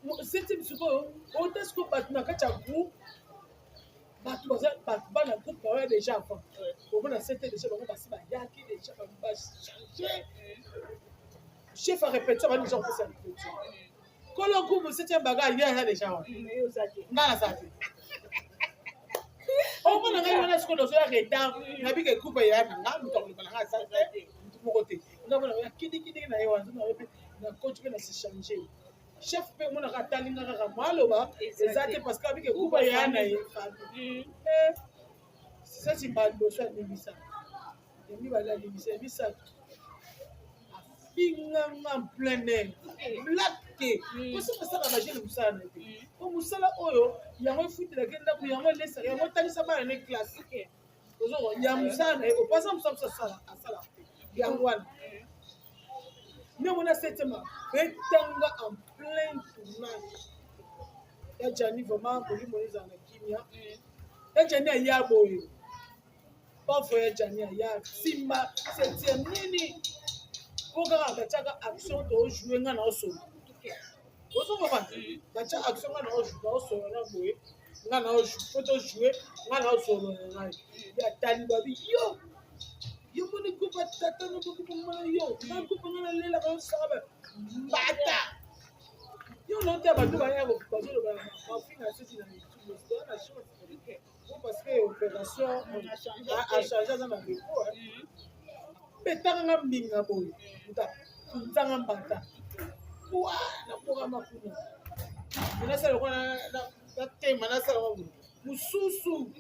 7e sikoyo ota sikoyo bato na kati ya groupe bato bana groupe baoya déjà avant omona 7h déjà bango basi bayaki déjà bachange chef a répétition bani déjà kopesa répétition kolo groupe 7e bagarre ye aza déjà wana nga naza te omona ngai wana sikoyo nozoya retard nabika groupe eya na nga moto akolobala nga aza te motu moko te nga mona oya kidikidiki na ye wana zonaye mpe na coach mpe na se changer chef mpe omonaka atalinga kaka mwaloba eza te parce que abike groupe eya na ye sesi baliboso alimisa emibali alimisa emisatu afinganga en plein air blake poso basala bagene mosala na te po mosala oyo yango efutelaki ndako yango elesaka yango etalisa bana ne classe ozoko ya mosala na ye opasa mosala asala te yango wana nde omona 7e betanga en plein tournage ya jani vraiment bolimo ezala na kimia ya jani aya boye bavoya jania ya nsima 7e nini po kaka batiaka action toojouer nga na osolo ozomoma batia action nga na osolo na boye nga na po tojouer nga na osolo na ngai yatali babi yo moni kupa tata no kupa mona yo na kupa nga na lela ka osaka mbata yo no te bato baya bazoloba mafinga soki na YouTube na chance parce que opération a changé dans ma vie betaka nga mbinga boye nzanga mbata wa na poka makuna nasala kwa na tema nasala kwa mususu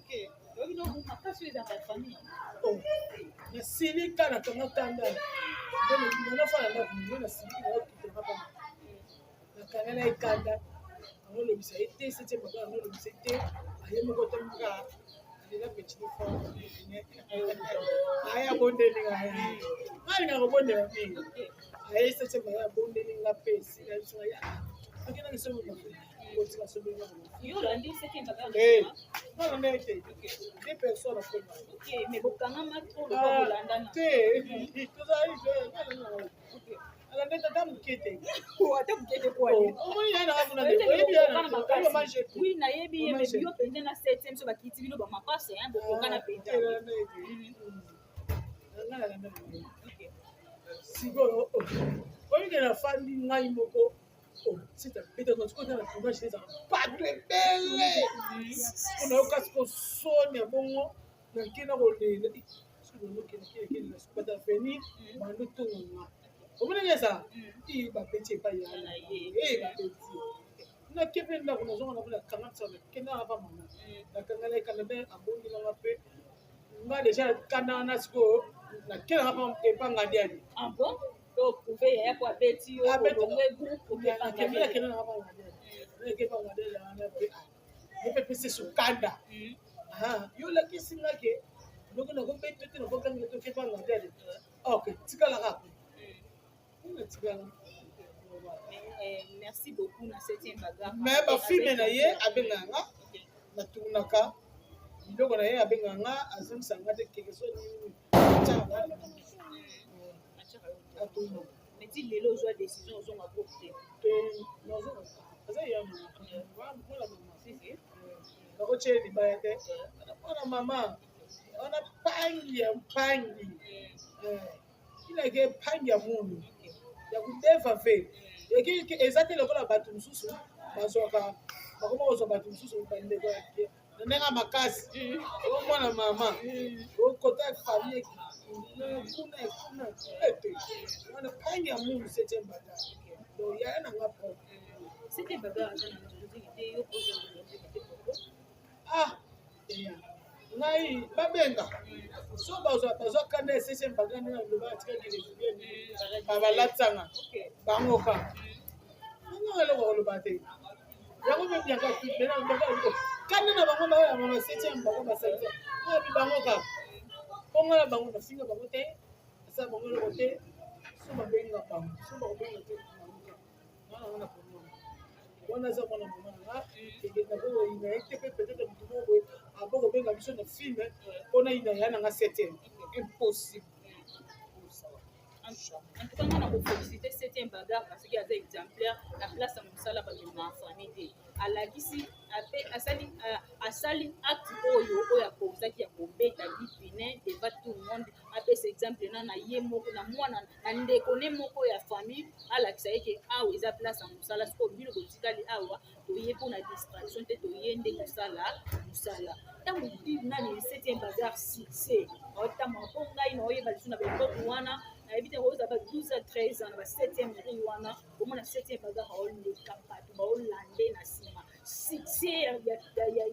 nasili kana kanga tanda nafala ndaku nasili nakanga na ekanda anolobisa ete sete baba anolobisa ete aye moko te muka alela petite forme aya bondeli nga kobondela mingi aye sete baba abondeli nga pesi ya akena kisomo kotika sobenga Yolandi c'était pas non non ete des personnes mais bokanga trop Yolanda tozali ala ndeta ta mukete ata mukete kwa omoni yana kuna de oyebi yana oyo manger oui na yebi ye mais bio pende na 7e so bakiti bino ba makase hein bokanga pende sikoyo oyike na fandi ngai moko sita pete kota na tournage eza patu ebele mpona yokasi kosonia bongo nakena kolela bata feni bando tongonga omonenge eza bapeti epai yana bapeti nakepe ndako nazonga na kanga tsana kenda ava mama nakanga na ekanga mpe abongelanga mpe nga deja kanda na sikoyo nakelanga mpe epanga ndiani kuve ya kwa beti yo ngwe groupe kenda na ava nakepanga ndiani nepepese sukanda yo lakisi ngake donc na kombeti te na kokanga tokepanga ndiani ok tikala kaka merci beaucoup na 7e bagarre mais bafilme na ye abenganga natunaka biloko na ye abenganga azongisanga te keke so nini mais ti lelo ozwa décision ozonga groupe te aza ya mwana mama nakotyele libaya te mwana mama wana pangi ya mpangi inake pangi ya mundu ya kudefa ve eza te lokola bato mosusu bazwaka bakoma kozwa bato mosusu bandeko yake na ndenge makasi omwana mama okota ya famille kuna ete wana pangi ya mundu 7e baga donc yaya nanga propre 7e baga ngai babenga so bazwa kanda ya 7e baga ndenge aloba atikaki lesbienne babalatanga bangoka nanga eloko koloba te yango mpe biaka kanda na bango bayamama 7e baga basalisa oyebi bango kaka mpongo na bango nafinga bango te asala bango eloko te so babenga bango so bakobenga te wana komona wana aza mwana mama nanga nakoyina ye te mpe peut-être motu moko boye abokobenga biso na filme mpona yina ya nanga 7e impossible antukanga na kofélicité 7e bagarre parce que aza exemplaire na place ya mosala bamema famille te alakisi asali acte oyo akozaki ya kobeta bipine devant tout le monde apesa exemple na ye moko na mwana na ndeko ne moko ya famille alakisa yeke awa eza place ya mosala sikoyo bino botikali awa toye mpona distraction te toye nde kosala mosala ntango nani 7e bagarre succès otamaka mpo ngai na oyeba lisu na baepoke wana nayebi te kozala ba 12 à 13 ans na ba 7e ri wana omona 7e bagarre aoleka bato baolande na nsima succès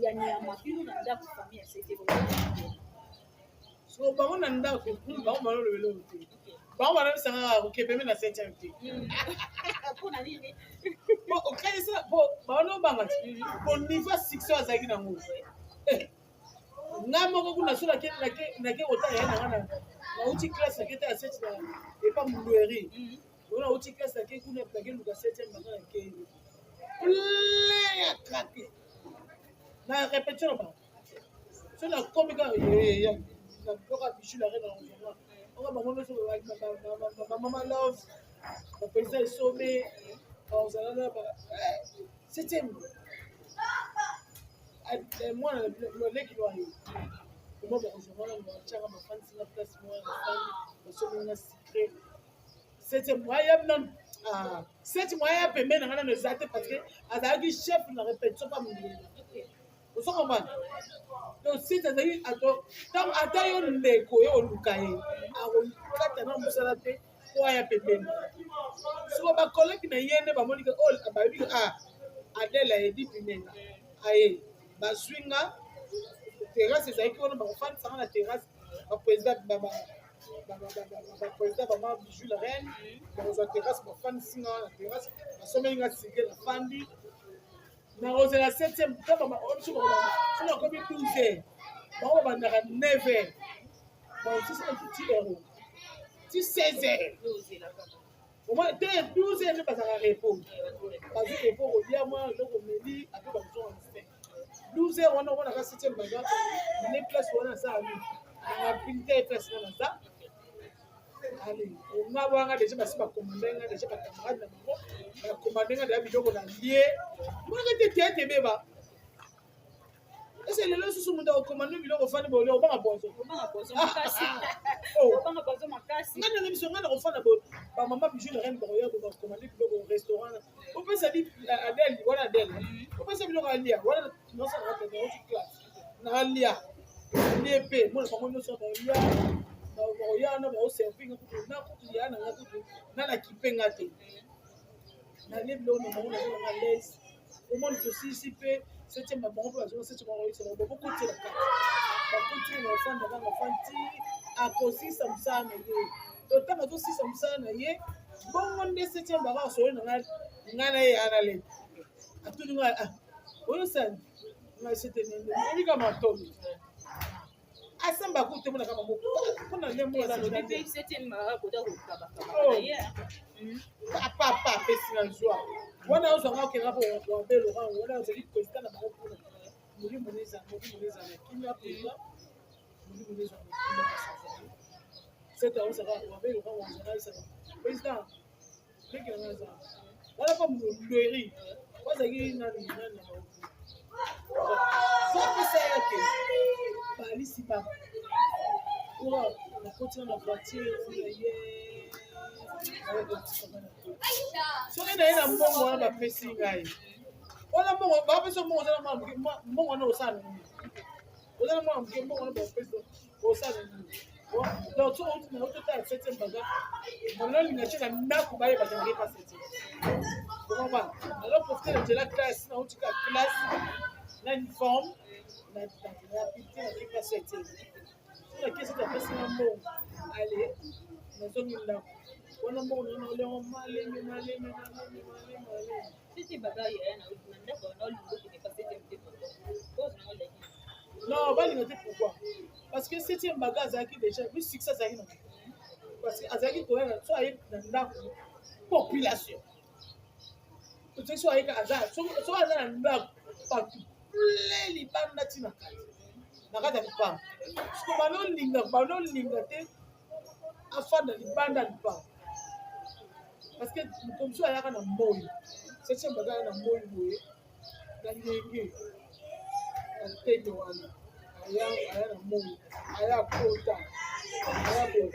ya nyama bino na ndako famille ya 7e so bango na ndako bango balolobela oyo te bango banabisanga kokepeme na 7e te mpona nini okaisa banobanga ti po niveau ya succès azalaki nango nga moko kuna so nake kotala ye nanga nauti classe nake ta ya 7 na epa mulueri oyo nauti classe nake kuna nake luka 7e banga nake plein ya krake na répétition na bango so nakomi kaka na biloko ya bichu la reine na onga bango nyonso bamama love bapesa esome bazala na septième mwana loleki lwayo oma bakozongana batiaka bafandisi na place mwana bafandi basomeli na secret septième moya nanu septième moya pembeni na nga nano eza te parce que azalaki chef na répétition pa mondele ozokomana donc site azali ntango ata yo ndeko yo oluka ye akokata na mosala te po aya pembeni soko bakoleki na ye nde bamonike bayebi adele ayedi pinenga aye bazwinga terrasse ezalaki wana bakofandisanga na terrasse baprésident bama bijou la reine bakozwa terrasse bafandisinga na terrasse basomeli nga sige nafandi nakozela 7e soki akomi 12 bango babandaka 9 baosisa ti euro ti 16 te 12 nde bazalaka repos bazwi repos kolia mwa eloko meli ape bakosonga mistake 12 wana omonaka 7e baza ne place wana asala nini apinte place wana aza allez nga bwanga deja basi bakomande nga deja bakamarade na bango bakomande nga deja biloko na lie monaka te teyate ebeba ese lelo susu moto akomande biloko fandi boli obanga poison nga ndenge biso nga na kofanda bamama bijou la reine bakoya bakomande biloko restaurant opesa di adele wana adele opesa biloko alia wana nosanaaoti classe na alia alie mpe mona bango nyonso baolia bakoya na baoservi nga kutu na kutu ya nanga kutu na nakipe nga te nalie biloko na bango nazonanga lese omoni tosisi mpe 7e bango mpe bazonga 7e bakoyisa bango bokotela kati bakotila na ofanda kaka fanti akosisa mosala na ye totanga azosisa mosala na ye bongo nde 7e bako asoli na nga na ye anale atuni nga oyosani nga setenende ebika matomi asamba kute mona kama moko kuna lembo la no date 7e kota ko papa pesi na joie wana ozanga ke ngapo wa belo rango wana ozali président na bango kuna muri muneza na kimya pesa muri muneza na kimya c'est à ça wa belo rango ozanga ça président keke na za wala pa mloiri wazaki nani sopesa yake balisi baba oa nakoti na voiture ye soki na ye na mbongo wana bapesi ngai wana mbongo bapesi mbongo ozala mbongo wana osala nini ozala mwana moke mbongo wana bapesi osala nini donc so outi na ototala 7e baza balolinga tie na ndako bayeba te ngai pa 7e okomba aloprofite na nzela classe na outika classe na uniforme na pite na kipa 7e na kesi tapesi na mbongo ale nazongi ndako wana mbongo nana olengo maleme non balinga te pourquoi parce que 7e baga azalaki déjà bi succès azalaki na parce que azalaki koyana so aye na ndako population otoki so ayeka so aza na ndako partout ple libanda ntina kati ya lipango siko banolinga te afanda libanda ya lipango parce que moto mosusu ayaka na moi 7e baga na moi boye na ndenge na tege wana aya na moi aya kota aya boye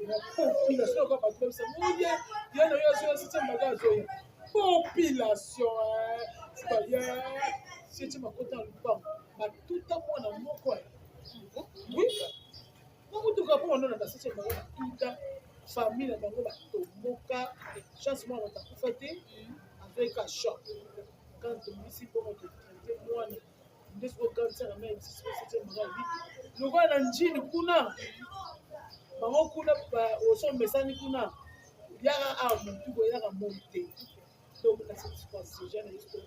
na population oka bato babisa moye ye na yo azoya 7e baga azoya population citoyen 7e akota na lipango batuta mwana moko bamutuka mpo banona na 7e baga batuta famille na bango batomoka chance mwana batakufa te azoyeka choc quand tomisi bongo totraite mwana nde siko cancer na mai sisi 7e baga abi lokola na njini kuna bango kuna osomesani kuna yaka awa motuko yaka moi te donc na satisfaction jeune esto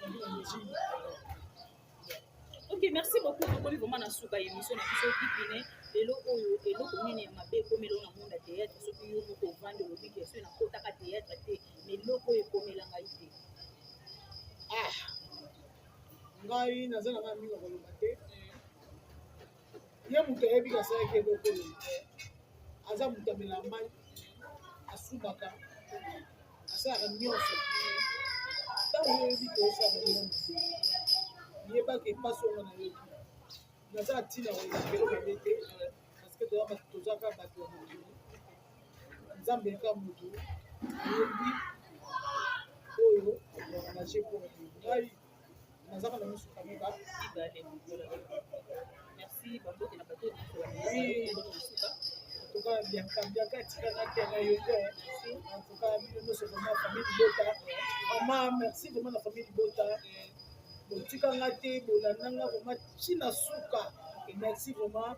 zangi na njini. Ok, merci beaucoup. Tokomi vraiment na suka émission na biso kipine lelo oyo eloko nini ya mabe ekomela na monde ya théâtre soki yo moko ovande olobi ke soki nakotaka théâtre te mais eloko oyo ekomela ngai te ngai naza na ngai mingi koloba te ye moto ayebi asalaki ebokolo aza moto amela mai asubaka asalaka nyonso ntango oyebi toosala nyonso yebaka epasi ongo na yoki naza ntina koyakelo mabe te parceke tozaka bato ya mokili nzambe eka motu ayebi oyo naje mpona ngai nazaka na mosuka mibale. Merci Bambote na bateau en tout cas bianca etikanga te na yo te en tout cas bino nyonso vraiment famille libota vraiment merci vraiment na famille libota botikanga te bolandanga vraiment ntina suka merci vraiment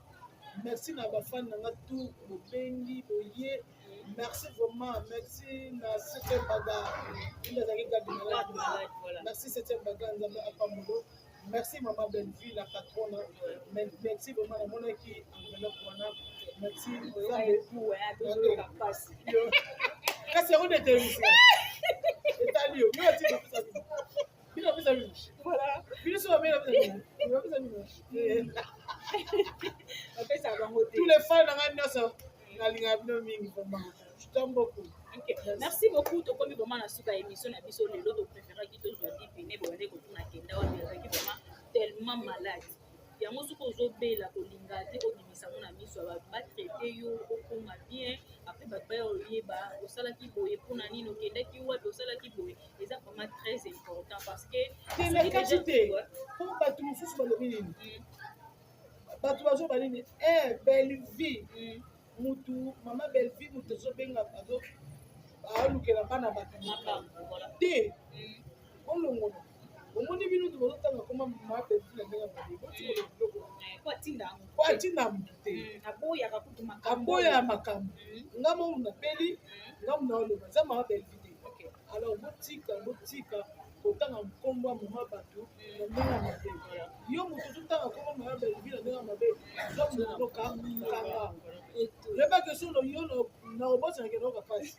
merci na bafani na nga tout bobengi boye merci vraiment merci na 7e baga nde azalaki gadi malade merci 7e baga nzambe apamolo. Merci maman Belleville, la patronne. Merci vraiment la monnaie qui enveloppe wana. Merci. Kasi on était ici. Et lui, nous a dit que ça. Il a fait ça lui. Voilà. Il est sur la main. Il a fait ça lui. Tous les fans dans ça. Nalinga bino mingi vraiment. Je t'aime beaucoup. Okay. Merci beaucoup. To komi vraiment na suka émission na biso le lot préféré qui to jodi pene bonne ko tuna kenda wa qui vraiment tellement malade. Ya mosu ko zo bela ko linga te o dimisa mona miso ba ba traiter yo ko ma bien après ba ba yeba o sala ki boye pona nino kenda ki wa do sala ki boye et ça vraiment très important parce que c'est la quantité. Pour pas tout mususu ba lobi nini. Ba tu bazo ba nini belle vie. Mutu mama Belleville mutu zobenga azo alukela bana bato te olongono omoni bino tozotanga koma mama Belleville ndenge mabe po atinda mutu te aboya makambo nga mo napeli nga mo naoloba eza mama Belleville te alors botika kotanga nkombo ya mama bato na ndenge ya mabe yo moto ozotanga nkombo mama Belleville na ndenge ya mabe zomonoka kanga yeba question no yo na obosana ke no kapasi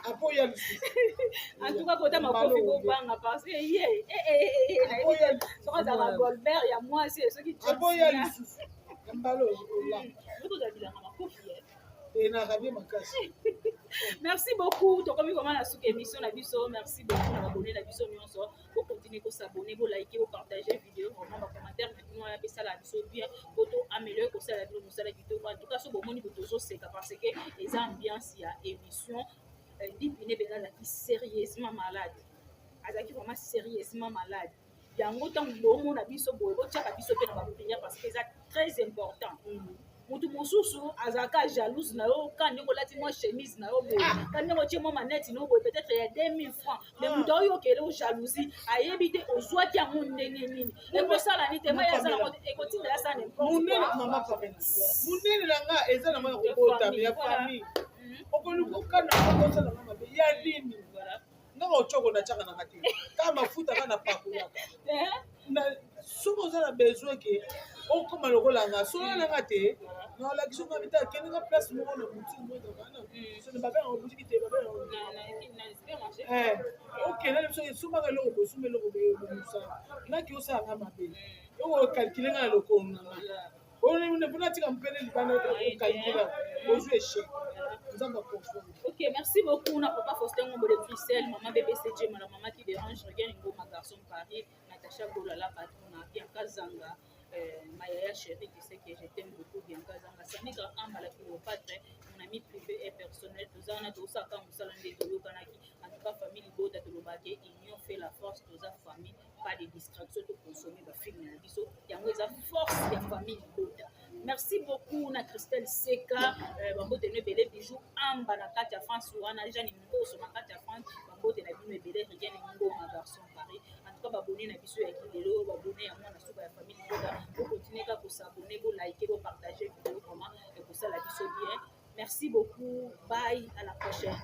apo ya lusu en tout cas kota makofi bobanga parce que ye soko za ba Golbert ya moi c'est ce qui apo ya lusu mbalo la vous avez la makofi et na rabie makasi. Merci beaucoup. To komi vraiment la sous émission na biso. Merci beaucoup na abonné na biso nyonso. Pour continuer ko s'abonner, ko liker, ko partager vidéo, vraiment ba commentaire maintenant ya pesa la biso bien. Pour to améliorer ko sala biso musala vidéo. En tout cas so bomoni ko tozo seka parce que les ambiance ya émission dipine benza qui sérieusement malade. Azaki vraiment sérieusement malade. Yango tant bomo na biso boye ko tchaka biso pe na ba prière parce que c'est très important. Mutu mosusu azaka jalouse na yo quand ndeko lati moi chemise na yo boye quand ndeko tie moi manette no boye peut-être ya 2000 francs mais mutu oyo kele o jalousie ayebi te ozwaki ya ndenge nini ekosala ni te mai azala ekotinda ya sa n'importe munene mama papa munene nanga eza na mwana kobota ya famille okoluka na kosala mama be ya nini nga ochoko na chaka na kati kama mafuta kana pakulaka na soki oza na besoin ke okoma lokola nga solo nanga te na olakisi nga bita akende nga place moko na boutique moko kana sone babengaka boutique te babengaka okende na biso esumbaka eloko bosumba eloko bomusa naki osala nga mabe yoko okalkile nga na lokolo nanga mpona tika mpene libanda okalkila ozwi échec. Ok, merci beaucoup. Na papa Faustin Ngombo de Bruxelles, maman BBCG, ma maman qui dérange, regarde ma garçon Paris, Natacha Bolala, patron, Bianca Zanga, Maya chérie, tu sais que je t'aime beaucoup, Bianca Zanga. Sanika Ambala Cléopâtre, mon ami privé et personnel, tous en a tous à quand vous allez de l'Okanaki, en tout cas, famille Bota de l'Obake, union fait la force de sa famille, pas de distraction de consommer, ma fille, il y a une force de la famille Bota. Merci beaucoup na Christelle Seka bambote ne belé bijou amba na kati ya France wana déjà ni mboso na kati ya France bambote na bino belé rien ni ngo ma garçon Paris en tout cas babonné na biso ya kilelo babonné ya moi na suka ya famille Boda pour continuer ka ko s'abonner pour liker pour partager vidéo comment et pour ça la biso bien merci beaucoup bye à la prochaine.